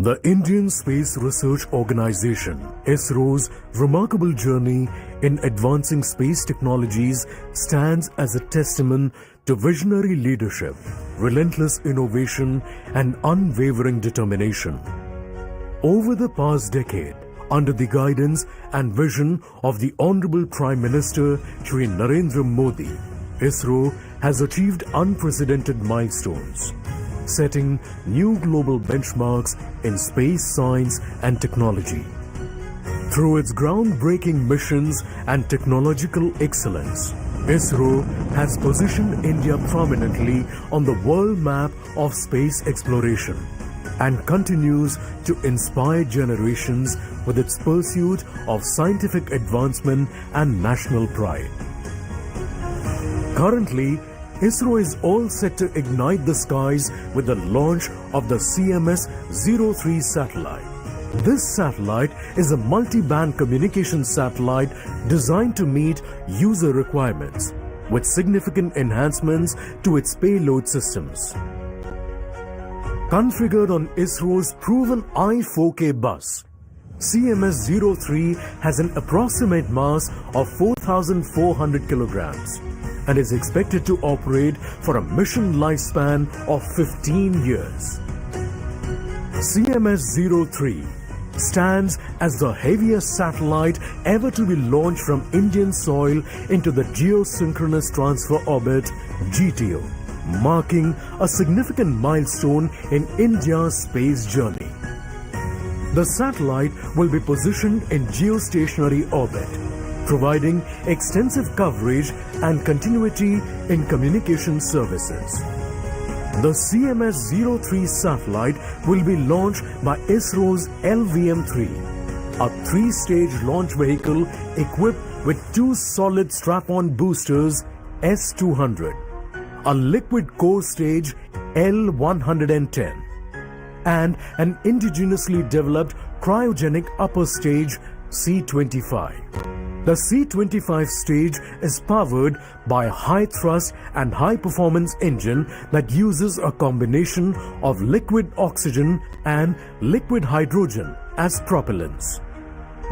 The Indian Space Research Organisation, ISRO's remarkable journey in advancing space technologies stands as a testament to visionary leadership, relentless innovation and unwavering determination. Over the past decade, under the guidance and vision of the Honorable Prime Minister Shri Narendra Modi, ISRO has achieved unprecedented milestones, setting new global benchmarks in space science and technology. Through its groundbreaking missions and technological excellence, ISRO has positioned India prominently on the world map of space exploration and continues to inspire generations with its pursuit of scientific advancement and national pride. Currently, ISRO is all set to ignite the skies with the launch of the CMS-03 satellite. This satellite is a multi-band communication satellite designed to meet user requirements with significant enhancements to its payload systems. Configured on ISRO's proven I-4K bus, CMS-03 has an approximate mass of 4,400 kilograms and is expected to operate for a mission lifespan of 15 years. CMS-03 stands as the heaviest satellite ever to be launched from Indian soil into the geosynchronous transfer orbit (GTO), marking a significant milestone in India's space journey. The satellite will be positioned in geostationary orbit, providing extensive coverage and continuity in communication services. The CMS-03 satellite will be launched by ISRO's LVM3, a three-stage launch vehicle equipped with two solid strap-on boosters S-200, a liquid core stage L-110, and an indigenously developed cryogenic upper stage C-25. The C-25 stage is powered by a high-thrust and high-performance engine that uses a combination of liquid oxygen and liquid hydrogen as propellants.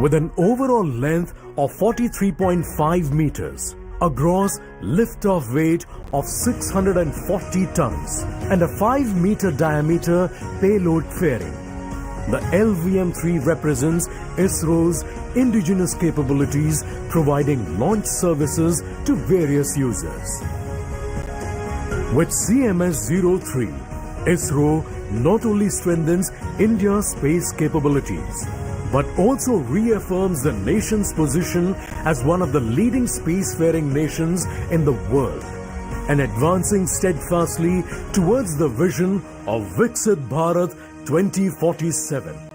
With an overall length of 43.5 meters, a gross liftoff weight of 640 tons, and a 5-meter diameter payload fairing, the LVM3 represents ISRO's indigenous capabilities, providing launch services to various users. With CMS-03, ISRO not only strengthens India's space capabilities, but also reaffirms the nation's position as one of the leading spacefaring nations in the world and advancing steadfastly towards the vision of Viksit Bharat 2047.